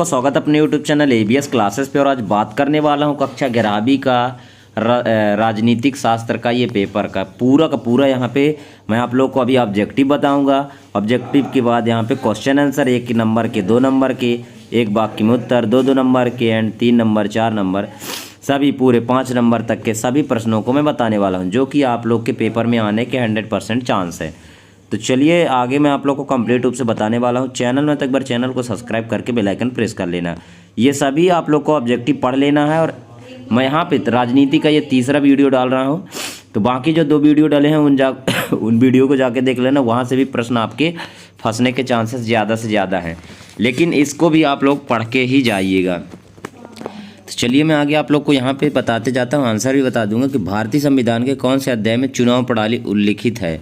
आपका स्वागत है अपने यूट्यूब चैनल एबीएस क्लासेस पे। और आज बात करने वाला हूँ कक्षा 11वीं का राजनीतिक शास्त्र का ये पेपर का पूरा यहाँ पे मैं आप लोग को अभी ऑब्जेक्टिव बताऊंगा। ऑब्जेक्टिव के बाद यहाँ पे क्वेश्चन आंसर 1 नंबर के, 2 नंबर के, एक वाक्य में उत्तर 2 नंबर के एंड 3 नंबर 4 नंबर सभी पूरे 5 नंबर तक के सभी प्रश्नों को मैं बताने वाला हूँ, जो कि आप लोग के पेपर में आने के 100% चांस है। तो चलिए आगे मैं आप लोग को कंप्लीट रूप से बताने वाला हूँ। चैनल में तो एक बार चैनल को सब्सक्राइब करके बेल आइकन प्रेस कर लेना। ये सभी आप लोग को ऑब्जेक्टिव पढ़ लेना है। और मैं यहाँ पे राजनीति का ये तीसरा वीडियो डाल रहा हूँ, तो बाकी जो 2 वीडियो डाले हैं उन वीडियो को जाके देख लेना। वहाँ से भी प्रश्न आपके फंसने के चांसेस ज़्यादा से ज़्यादा हैं, लेकिन इसको भी आप लोग पढ़ के ही जाइएगा। तो चलिए मैं आगे आप लोग को यहाँ पे बताते जाता हूँ, आंसर भी बता दूंगा कि भारतीय संविधान के कौन से अध्याय में चुनाव प्रणाली उल्लिखित है।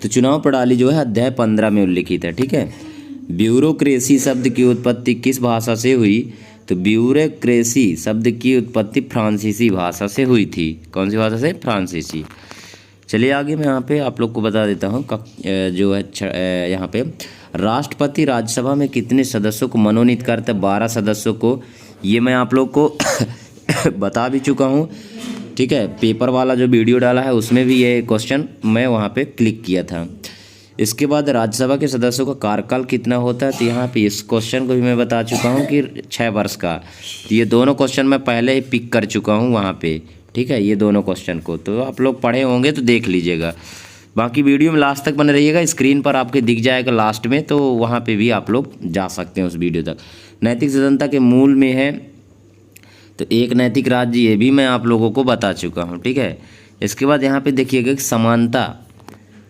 तो चुनाव प्रणाली जो है अध्याय 15 में उल्लिखित है। ठीक है। ब्यूरोक्रेसी शब्द की उत्पत्ति किस भाषा से हुई? तो ब्यूरोक्रेसी शब्द की उत्पत्ति फ्रांसीसी भाषा से हुई थी। कौन सी भाषा से? फ्रांसीसी। चलिए आगे मैं यहाँ पे आप लोग को बता देता हूँ जो है यहाँ पे राष्ट्रपति राज्यसभा में कितने सदस्यों को मनोनीत करता है? 12 सदस्यों को। ये मैं आप लोग को बता भी चुका हूँ। ठीक है, पेपर वाला जो वीडियो डाला है उसमें भी ये क्वेश्चन मैं वहाँ पे क्लिक किया था। इसके बाद राज्यसभा के सदस्यों का कार्यकाल कितना होता है? तो यहाँ पे इस क्वेश्चन को भी मैं बता चुका हूँ कि 6 वर्ष का। तो ये दोनों क्वेश्चन मैं पहले ही पिक कर चुका हूँ वहाँ पे। ठीक है, ये दोनों क्वेश्चन को तो आप लोग पढ़े होंगे तो देख लीजिएगा। बाकी वीडियो में लास्ट तक बने रहिएगा, स्क्रीन पर आपके दिख जाएगा लास्ट में, तो वहाँ पे भी आप लोग जा सकते हैं उस वीडियो तक। नैतिक स्वतंत्रता के मूल में है तो एक नैतिक राज्य, ये भी मैं आप लोगों को बता चुका हूँ। ठीक है। इसके बाद यहाँ पे देखिएगा कि समानता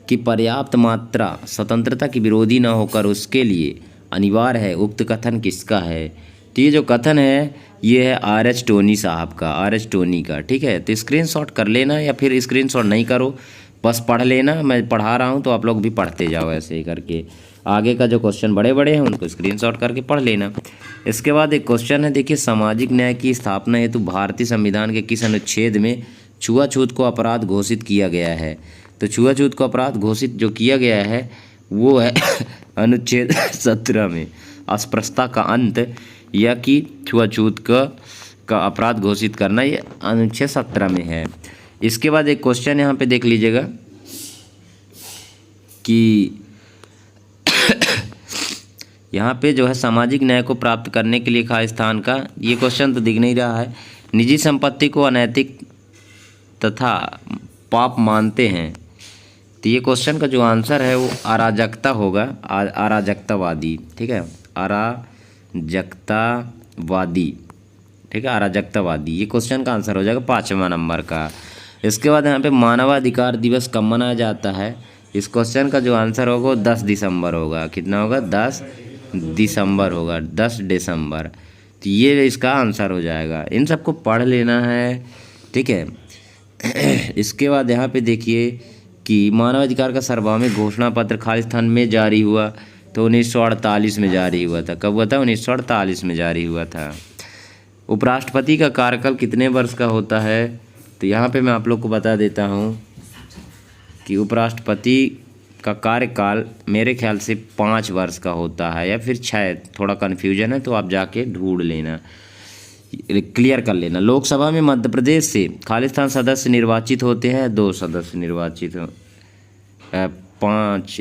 की पर्याप्त मात्रा स्वतंत्रता की विरोधी न होकर उसके लिए अनिवार्य है, उक्त कथन किसका है? तो ये जो कथन है ये है R.H. टोनी साहब का, R.H. टोनी का। ठीक है, तो स्क्रीनशॉट कर लेना या फिर स्क्रीनशॉट नहीं करो, बस पढ़ लेना। मैं पढ़ा रहा हूँ तो आप लोग भी पढ़ते जाओ ऐसे ही करके। आगे का जो क्वेश्चन बड़े बड़े हैं उनको स्क्रीनशॉट करके पढ़ लेना। इसके बाद एक क्वेश्चन है, देखिए सामाजिक न्याय की स्थापना हेतु भारतीय संविधान के किस अनुच्छेद में छुआछूत को अपराध घोषित किया गया है? तो छुआछूत को अपराध घोषित जो किया गया है वो है अनुच्छेद 17 में। अस्पृश्यता का अंत या कि छुआछूत का अपराध घोषित करना, ये अनुच्छेद 17 में है। इसके बाद एक क्वेश्चन यहाँ पे देख लीजिएगा कि यहाँ पे जो है सामाजिक न्याय को प्राप्त करने के लिए खास स्थान का, ये क्वेश्चन तो दिख नहीं रहा है। निजी संपत्ति को अनैतिक तथा पाप मानते हैं। तो ये क्वेश्चन का जो आंसर है वो अराजकता होगा, अराजकतावादी। ठीक है, अराजकतावादी। ठीक है, अराजकतावादी ये क्वेश्चन का आंसर हो जाएगा 5वां नंबर का। इसके बाद यहाँ पे मानवाधिकार दिवस कब मनाया जाता है? इस क्वेश्चन का जो आंसर होगा वो 10 दिसंबर होगा। कितना होगा? 10 दिसंबर होगा, 10 दिसंबर। तो ये इसका आंसर हो जाएगा। इन सबको पढ़ लेना है। ठीक है। इसके बाद यहाँ पे देखिए कि मानवाधिकार का सार्वभौमिक घोषणा पत्र खालिस्तान में जारी हुआ तो 1948 में जारी हुआ था। कब हुआ था? 1948 में जारी हुआ था। उपराष्ट्रपति का कार्यकाल कितने वर्ष का होता है? तो यहाँ पे मैं आप लोग को बता देता हूँ कि उपराष्ट्रपति का कार्यकाल मेरे ख्याल से 5 वर्ष का होता है या फिर 6, थोड़ा कन्फ्यूजन है तो आप जाके ढूंढ लेना, क्लियर कर लेना। लोकसभा में मध्य प्रदेश से खालिस्तान सदस्य निर्वाचित होते हैं, 2 सदस्य निर्वाचित हो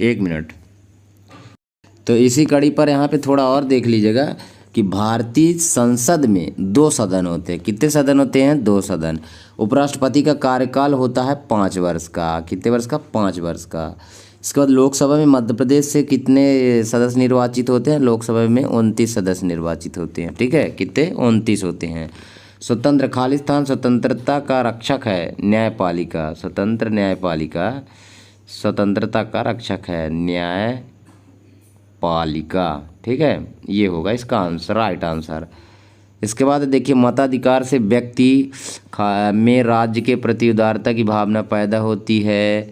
1 मिनट। तो इसी कड़ी पर यहाँ पे थोड़ा और देख लीजिएगा कि भारतीय संसद में 2 सदन होते हैं। कितने सदन होते हैं? 2 सदन। उपराष्ट्रपति का कार्यकाल होता है 5 वर्ष का। कितने वर्ष का? 5 वर्ष का। इसके बाद लोकसभा में मध्य प्रदेश से कितने सदस्य निर्वाचित होते हैं? लोकसभा में 29 सदस्य निर्वाचित होते हैं। ठीक है, कितने? 29 होते हैं। स्वतंत्र खालिस्तान स्वतंत्रता का रक्षक है, न्यायपालिका। स्वतंत्र न्यायपालिका स्वतंत्रता का रक्षक है, न्यायपालिका। ठीक है, ये होगा इसका आंसर, राइट आंसर। इसके बाद देखिए मताधिकार से व्यक्ति में राज्य के प्रति उदारता की भावना पैदा होती है।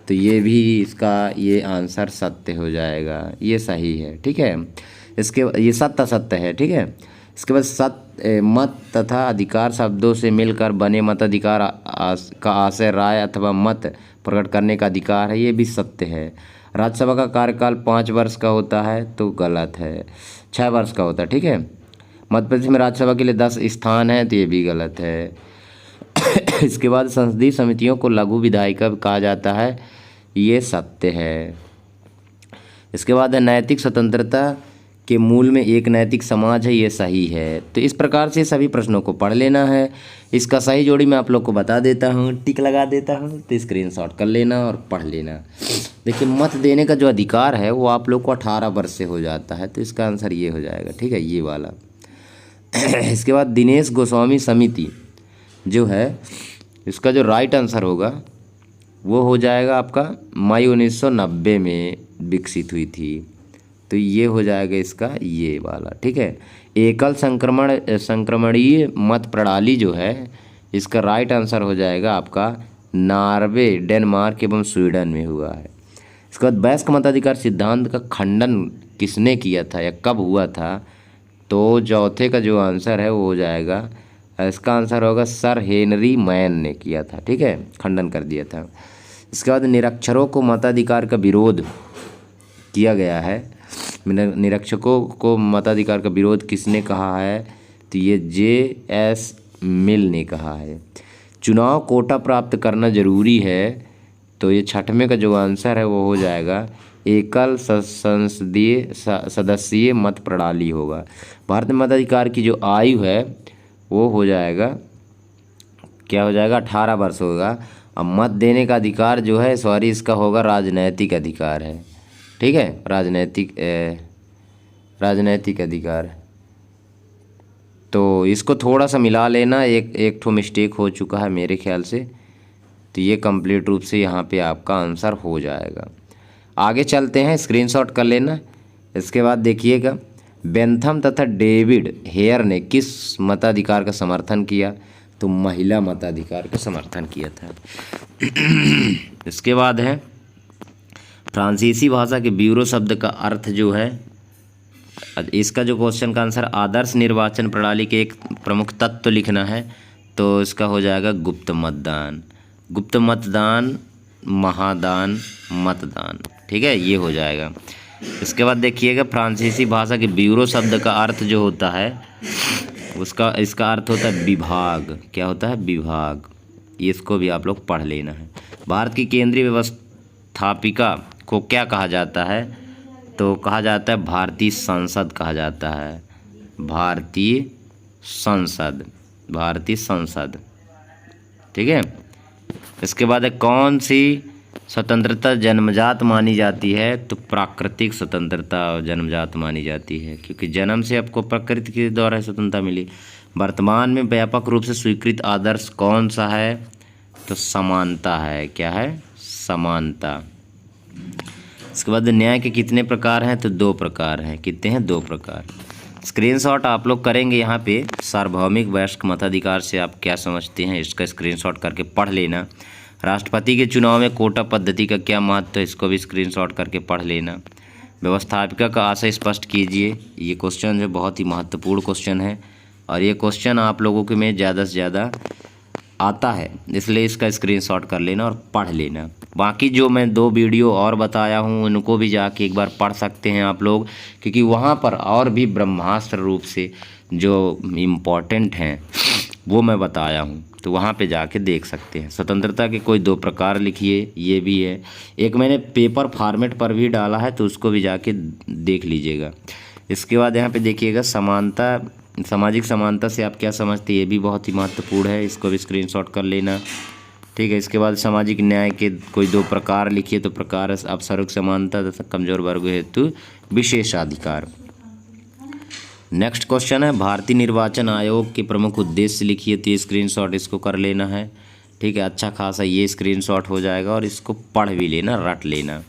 तो ये भी इसका ये आंसर सत्य हो जाएगा, ये सही है। ठीक है, इसके ये सत्य है। ठीक है। इसके बाद मत तथा अधिकार शब्दों से मिलकर बने मताधिकार का आशय राय अथवा मत प्रकट करने का अधिकार है, ये भी सत्य है। राज्यसभा का कार्यकाल 5 वर्ष का होता है तो गलत है, 6 वर्ष का होता है। ठीक है, मध्य प्रदेश में राज्यसभा के लिए 10 स्थान हैं, तो ये भी गलत है। इसके बाद संसदीय समितियों को लघु विधायिका कहा जाता है, ये सत्य है। इसके बाद है नैतिक स्वतंत्रता के मूल में एक नैतिक समाज है, ये सही है। तो इस प्रकार से सभी प्रश्नों को पढ़ लेना है। इसका सही जोड़ी मैं आप लोग को बता देता हूँ, टिक लगा देता हूँ, तो स्क्रीनशॉट कर लेना और पढ़ लेना। देखिए मत देने का जो अधिकार है वो आप लोग को 18 वर्ष से हो जाता है, तो इसका आंसर ये हो जाएगा, ठीक है, ये वाला। इसके बाद दिनेश गोस्वामी समिति जो है, इसका जो राइट आंसर होगा वो हो जाएगा आपका मई 1990 में विकसित हुई थी, तो ये हो जाएगा इसका ये वाला, ठीक है। एकल संक्रमणीय मत प्रणाली जो है, इसका राइट आंसर हो जाएगा आपका नॉर्वे, डेनमार्क एवं स्वीडन में हुआ है। इसके बाद वयस्क मताधिकार सिद्धांत का खंडन किसने किया था या कब हुआ था, तो चौथे का जो आंसर है वो हो जाएगा, इसका आंसर होगा सर हेनरी मैन ने किया था, ठीक है, खंडन कर दिया था। इसके बाद निरक्षरों को मताधिकार का विरोध किया गया है, निरक्षकों को मताधिकार का विरोध किसने कहा है, तो ये J.S. मिल ने कहा है। चुनाव कोटा प्राप्त करना जरूरी है, तो ये छठवें का जो आंसर है वो हो जाएगा एकल संसदीय सदस्यीय मत प्रणाली होगा। भारत में मताधिकार की जो आयु है वो हो जाएगा, क्या हो जाएगा, 18 वर्ष होगा। अब मत देने का अधिकार जो है, सॉरी, इसका होगा राजनैतिक अधिकार है, ठीक है, राजनैतिक अधिकार। तो इसको थोड़ा सा मिला लेना, एक ठो मिस्टेक हो चुका है मेरे ख्याल से, तो ये कंप्लीट रूप से यहाँ पे आपका आंसर हो जाएगा। आगे चलते हैं, स्क्रीनशॉट कर लेना। इसके बाद देखिएगा, बेंथम तथा डेविड हेयर ने किस मताधिकार का समर्थन किया, तो महिला मताधिकार का समर्थन किया था। इसके बाद है फ्रांसीसी भाषा के ब्यूरो शब्द का अर्थ जो है, इसका जो क्वेश्चन का आंसर आदर्श निर्वाचन प्रणाली के एक प्रमुख तत्व लिखना है, तो इसका हो जाएगा गुप्त मतदान। गुप्त मतदान, महादान, मतदान, ठीक है, ये हो जाएगा। इसके बाद देखिएगा, फ्रांसीसी भाषा के ब्यूरो शब्द का अर्थ जो होता है इसका अर्थ होता है विभाग। क्या होता है, विभाग। इसको भी आप लोग पढ़ लेना है। भारत की केंद्रीय व्यवस्थापिका को क्या कहा जाता है, तो कहा जाता है भारतीय संसद कहा जाता है, भारतीय संसद, भारतीय संसद, ठीक है। इसके बाद है कौन सी स्वतंत्रता जन्मजात मानी जाती है, तो प्राकृतिक स्वतंत्रता जन्मजात मानी जाती है, क्योंकि जन्म से आपको प्रकृति के द्वारा स्वतंत्रता मिली। वर्तमान में व्यापक रूप से स्वीकृत आदर्श कौन सा है, तो समानता है। क्या है, समानता। इसके बाद न्याय के कितने प्रकार हैं, तो 2 प्रकार हैं। कितने हैं, 2 प्रकार। स्क्रीनशॉट आप लोग करेंगे यहाँ पे, सार्वभौमिक वयस्क मताधिकार से आप क्या समझते हैं, इसका स्क्रीनशॉट करके पढ़ लेना। राष्ट्रपति के चुनाव में कोटा पद्धति का क्या महत्व है, इसको भी स्क्रीनशॉट करके पढ़ लेना। व्यवस्थापिका का आशय स्पष्ट कीजिए, ये क्वेश्चन जो बहुत ही महत्वपूर्ण क्वेश्चन है, और ये क्वेश्चन आप लोगों के में ज़्यादा से ज़्यादा आता है, इसलिए इसका स्क्रीनशॉट कर लेना और पढ़ लेना। बाकी जो मैं 2 वीडियो और बताया हूँ उनको भी जाके एक बार पढ़ सकते हैं आप लोग, क्योंकि वहाँ पर और भी ब्रह्मास्त्र रूप से जो इम्पोर्टेंट हैं वो मैं बताया हूँ, तो वहाँ पे जाके देख सकते हैं। स्वतंत्रता के कोई 2 प्रकार लिखिए, ये भी है। एक मैंने पेपर फॉर्मेट पर भी डाला है, तो उसको भी जाके देख लीजिएगा। इसके बाद यहाँ पे देखिएगा, समानता, सामाजिक समानता से आप क्या समझते हैं, ये भी बहुत ही महत्वपूर्ण है, इसको भी स्क्रीनशॉट कर लेना, ठीक है। इसके बाद सामाजिक न्याय के कोई 2 प्रकार लिखिए, तो प्रकार अपसारूक समानता तथा कमजोर वर्ग हेतु विशेषाधिकार। नेक्स्ट क्वेश्चन है, भारतीय निर्वाचन आयोग के प्रमुख उद्देश्य लिखिए, तो ये स्क्रीनशॉट इसको कर लेना है, ठीक है। अच्छा खासा ये स्क्रीनशॉट हो जाएगा और इसको पढ़ भी लेना, रट लेना।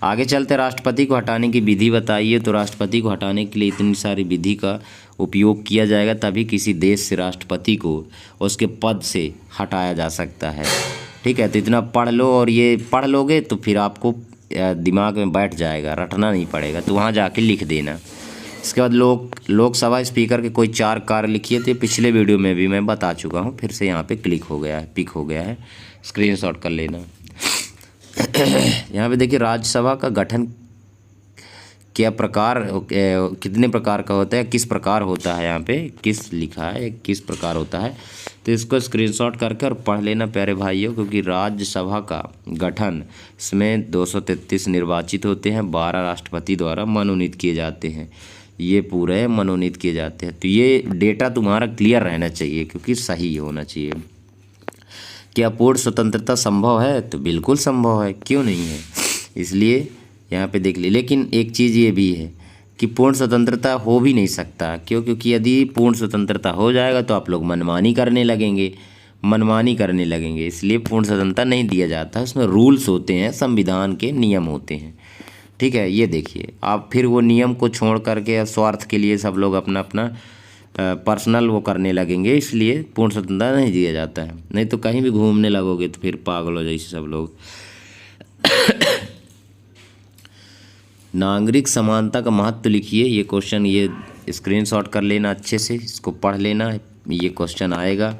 आगे चलते, राष्ट्रपति को हटाने की विधि बताइए, तो राष्ट्रपति को हटाने के लिए इतनी सारी विधि का उपयोग किया जाएगा, तभी किसी देश से राष्ट्रपति को उसके पद से हटाया जा सकता है, ठीक है। तो इतना पढ़ लो, और ये पढ़ लोगे तो फिर आपको दिमाग में बैठ जाएगा, रटना नहीं पड़ेगा, तो वहाँ जाके लिख देना। इसके बाद लोकसभा स्पीकर के कोई 4 कार्य लिखिए, थे पिछले वीडियो में भी मैं बता चुका हूँ, फिर से यहाँ पे क्लिक हो गया है, पिक हो गया है, स्क्रीनशॉट कर लेना। यहाँ पे देखिए, राज्यसभा का गठन क्या प्रकार कितने प्रकार का होता है, किस प्रकार होता है, यहाँ पे किस लिखा है, किस प्रकार होता है। तो इसको स्क्रीनशॉट करके और पढ़ लेना प्यारे भाइयों, क्योंकि राज्यसभा का गठन इसमें 233 निर्वाचित होते हैं, 12 राष्ट्रपति द्वारा मनोनीत किए जाते हैं, ये पूरे मनोनीत किए जाते हैं। तो ये डेटा तुम्हारा क्लियर रहना चाहिए, क्योंकि सही होना चाहिए। क्या पूर्ण स्वतंत्रता संभव है? तो बिल्कुल संभव है, क्यों नहीं है। इसलिए यहाँ पे देख ली। लेकिन एक चीज़ ये भी है कि पूर्ण स्वतंत्रता हो भी नहीं सकता, क्यों? क्योंकि यदि पूर्ण स्वतंत्रता हो जाएगा तो आप लोग मनमानी करने लगेंगे, इसलिए पूर्ण स्वतंत्रता नहीं दिया जाता। उसमें रूल्स होते हैं, संविधान के नियम होते हैं, ठीक है। ये देखिए, आप फिर वो नियम को छोड़ करके स्वार्थ के लिए सब लोग अपना अपना पर्सनल वो करने लगेंगे, इसलिए पूर्ण स्वतंत्रता नहीं दिया जाता है। नहीं तो कहीं भी घूमने लगोगे तो फिर पागल हो जैसे सब लोग। नागरिक समानता का महत्व लिखिए। ये क्वेश्चन ये स्क्रीनशॉट कर लेना, अच्छे से इसको पढ़ लेना, ये क्वेश्चन आएगा,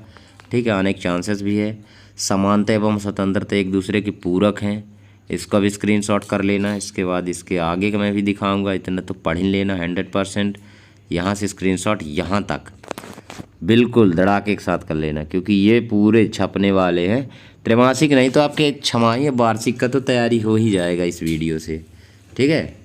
ठीक है। आने के चांसेस भी है। समानता एवं स्वतंत्रता एक दूसरे के पूरक हैं, इसका भी स्क्रीनशॉट कर लेना। इसके बाद इसके आगे का मैं भी दिखाऊंगा, इतना तो पढ़ ही लेना 100%। यहाँ से स्क्रीनशॉट यहाँ तक बिल्कुल धड़ाके के साथ कर लेना, क्योंकि ये पूरे छपने वाले हैं। त्रैमासिक नहीं तो आपके छमाही या वार्षिक का तो तैयारी हो ही जाएगा इस वीडियो से, ठीक है।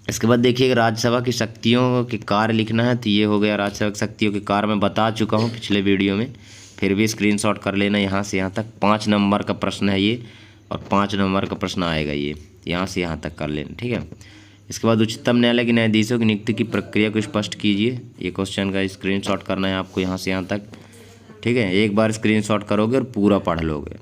इसके बाद देखिए, राज्यसभा की शक्तियों के कार्य लिखना है। तो ये हो गया राज्यसभा की शक्तियों के कार्य, मैं बता चुका हूँ पिछले वीडियो में, फिर भी स्क्रीनशॉट कर लेना यहाँ से यहाँ तक। 5 नंबर का प्रश्न है ये, और 5 नंबर का प्रश्न आएगा ये, यहाँ से यहाँ तक कर लेना, ठीक है। इसके बाद उच्चतम न्यायालय के न्यायाधीशों की नियुक्ति की प्रक्रिया को स्पष्ट कीजिए। ये क्वेश्चन का स्क्रीनशॉट करना है आपको यहाँ से यहाँ तक, ठीक है। एक बार स्क्रीनशॉट करोगे और पूरा पढ़ लोगे।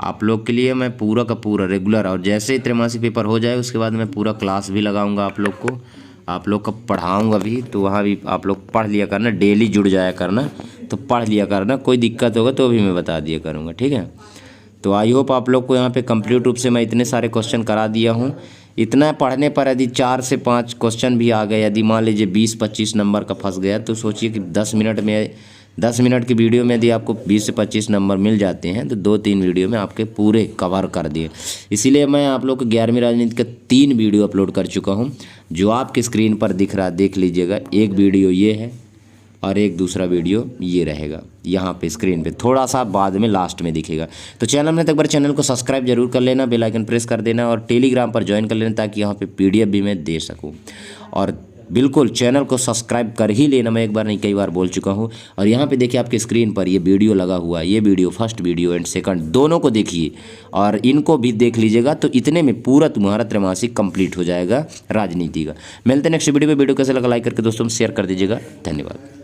आप लोग के लिए मैं पूरा का पूरा रेगुलर, और जैसे ही त्रैमासिक पेपर हो जाए उसके बाद मैं पूरा क्लास भी लगाऊंगा आप लोग को, आप लोग को पढ़ाऊंगा भी। तो वहाँ भी आप लोग पढ़ लिया करना, डेली जुड़ जाया करना, तो पढ़ लिया करना। कोई दिक्कत होगा तो भी मैं बता दिया करूँगा, ठीक है। तो आई होप आप लोग को यहाँ पे कंप्लीट रूप से मैं इतने सारे क्वेश्चन करा दिया हूँ। इतना पढ़ने पर यदि 4 से 5 क्वेश्चन भी आ गए, यदि मान लीजिए 20-25 नंबर का फंस गया, तो सोचिए कि 10 मिनट की वीडियो में यदि आपको 20 से 25 नंबर मिल जाते हैं तो 2-3 वीडियो में आपके पूरे कवर कर दिए। इसीलिए मैं आप लोग को 11वीं राजनीति का 3 वीडियो अपलोड कर चुका हूं, जो आपकी स्क्रीन पर दिख रहा, देख लीजिएगा। एक वीडियो ये है और एक दूसरा वीडियो ये रहेगा यहाँ पे स्क्रीन पे, थोड़ा सा बाद में लास्ट में दिखेगा। तो चैनल में एक बार चैनल को सब्सक्राइब जरूर कर लेना, बेल आइकन प्रेस कर देना, और टेलीग्राम पर ज्वाइन कर लेना, ताकि यहाँ पे PDF भी मैं दे सकूँ। और बिल्कुल चैनल को सब्सक्राइब कर ही लेना, मैं एक बार नहीं कई बार बोल चुका हूँ। और यहाँ पे देखिए आपके स्क्रीन पर ये वीडियो लगा हुआ है, ये video first video and second दोनों को देखिए, और इनको भी देख लीजिएगा। तो इतने में पूरा तुम्हारा त्रैमासिक कंप्लीट हो जाएगा राजनीति का। मिलते हैं नेक्स्ट वीडियो में। वीडियो कैसे लगा लाइक करके दोस्तों में शेयर कर दीजिएगा। धन्यवाद।